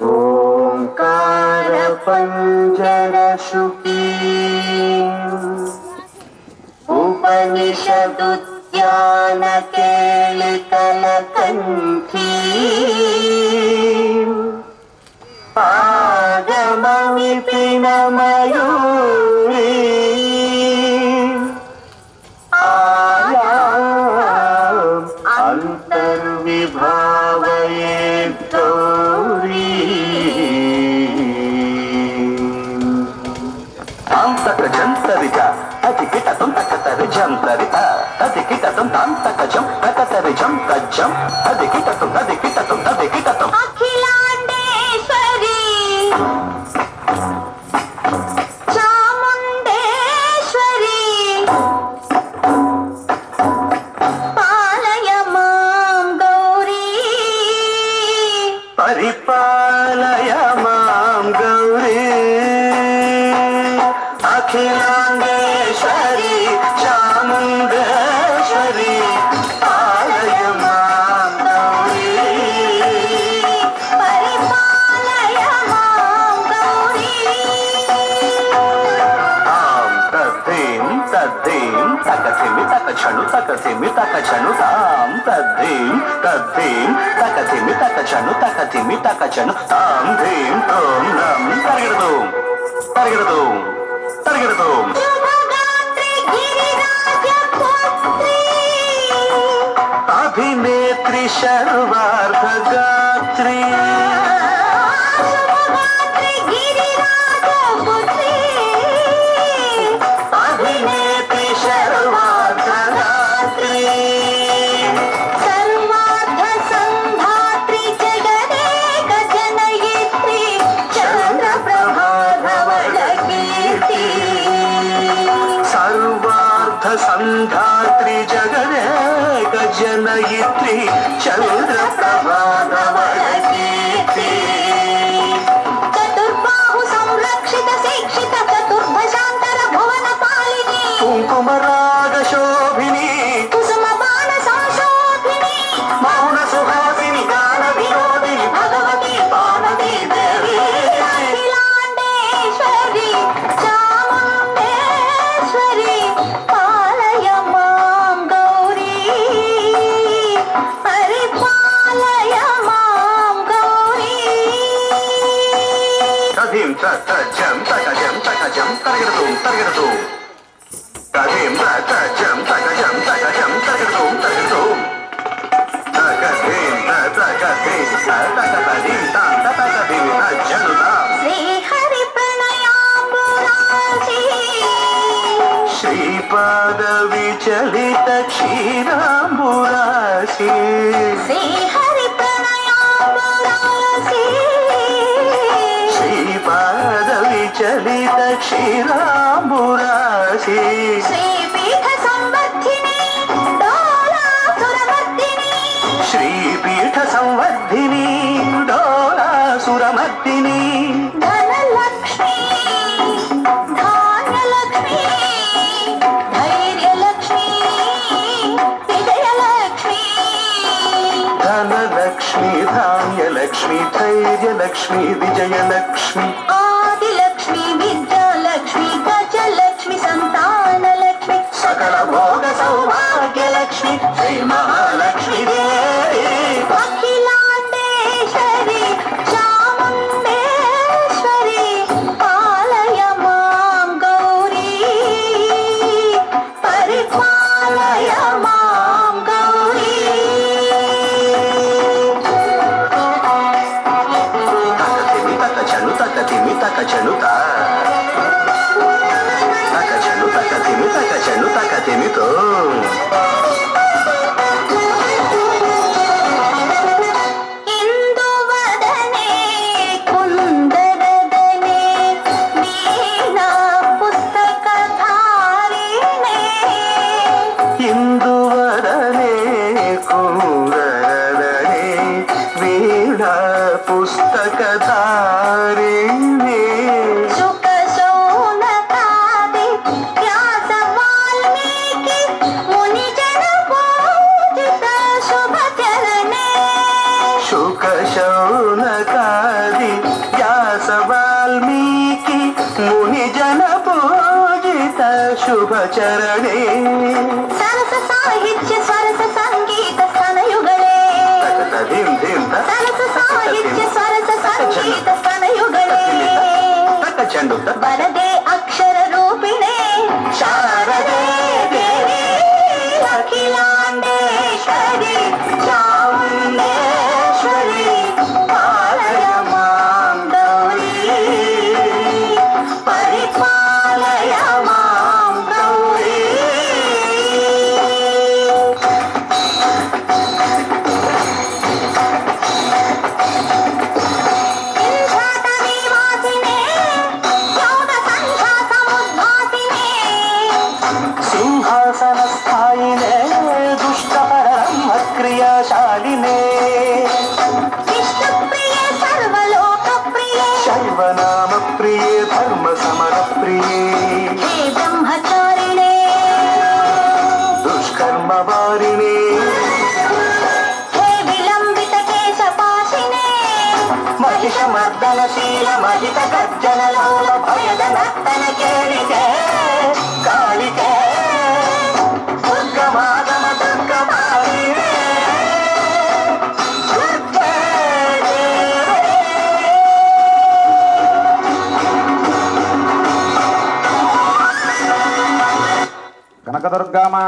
ओंकार पंजर शुकी उपनिषदुद्यान केलिकल कंठी आगमि पिन मयूरी आयाम अंतर्विभावये गौरी तांतक जंतरिता अतिकिट तुंतकतर जंतरिता अतिकिट तुंतांतक जं तकतर जं तज्जं अतिकिट अतिकिट अखिलांडेश्वरी चामुंडेश्वरी पालय मां गौरी परिपालय मां गौरी अखिलांडेश्वरी चामुंडेश्वरी पालय मां गौरी परिपालय मां गौरी तां तद्धीं तकथिमि तकछनु तां तद्धीं तकथिमि तकछनु तां धीं तों नं तरिगिरदूं शुभगात्री गिरिराजपुत्री अभिनेत्री सर्वार्थगात्री शुभगात्री गिरिराजपुत्री अभिनेत्री सर्वार्थगात्री सर्वार्थ संधात्री जगदेक जनयित्री चंद्रप्रभा धवल कीर्ति सर्वार्थ संधात्री जगदेक जनयित्री चंद्रप्रभा धवल कीर्ति चतुर्बाहु संरक्षित शिक्षित चतुर्भशांतर भुवन पालिनी कुंकुमराग शोभिनी कुसुम बाण संशोभिनी मौन सुहासिनी गान विनोदिनी भगवती पार्वती देवी अखिलांडेश्वरी चामुंडेश्वरी पालय मां गौरी परिपालय मां गौरी तधिं तजं तकजं तरिगिरदूं तधिं तजं तकजं तरिगिरदूं तकधिं तकधिं तां तकधिं तज्जनुतां श्री हरि प्रणयाम्बुरासी श्रीपाद विचलित क्षीराम्बुरासी श्री हरि प्रणयाम्बुरासी श्रीपाद विचलित क्षीराम्बुरासी श्रीपीठ संवर्धिनी डोलासुरमर्दिनी श्रीपीठ संवर्धिनी डोलासुरमर्दिनी धनलक्ष्मी धान्यलक्ष्मी धैर्यलक्ष्मी विजयलक्ष्मी धनलक्ष्मी धान्यलक्ष्मी धैर्यलक्ष्मी विजयलक्ष्मी आदिलक्ष्मी विद्यालक्ष्मी गजलक्ष्मी संतानलक्ष्मी सकल भोग सौभाग्यलक्ष्मी श्री महालक्ष्मी देवी अखिलांडेश्वरी चामुंडेश्वरी पालय मां गौरी परिपालय मां गौरी तकथिमि तकचनुता तकथिमि तो इंदुवदने कुंदरदने वीणा पुस्तकधारिणे इंदुवदने कुंदरदने वीणा पुस्तकधारिणे शुक शौनकादि व्यास वाल्मीकि मुनिजन पूजित शुभ चरणे शुक शौनकादि ముని జన పూజిత శుభచరణే సరస సాహిత్య సరస సంగీత స్తనయుగళే ధిం ధిం సరస సాహిత్య సరస సంగీత స్తనయుగళే చెండు వరదే అక్షర రూపిణే శారదే దేవి అఖిలాండేశ్వరి చాముండేశ్వరి పాలయ మాం గౌరీ పరిపాలయ మాం గౌరీ సింహాసన స్థాయినే దుష్టపరమ క్రియాశాలినే విష్ణుప్రియే సర్వలోకప్రియే శైవనామ ప్రియే ధర్మ సమర ప్రియే హే బ్రహ్మచారిణే దుష్కర్మ వారిణే హే విలంబిత కేశపాశినే మహిష మర్దనశీల మహిత గర్జన లోల భయద నర్తన కేళికే కాళికే దుర్గమాగమ దుర్గమాలినే దుర్గే కనకదుర్గామాత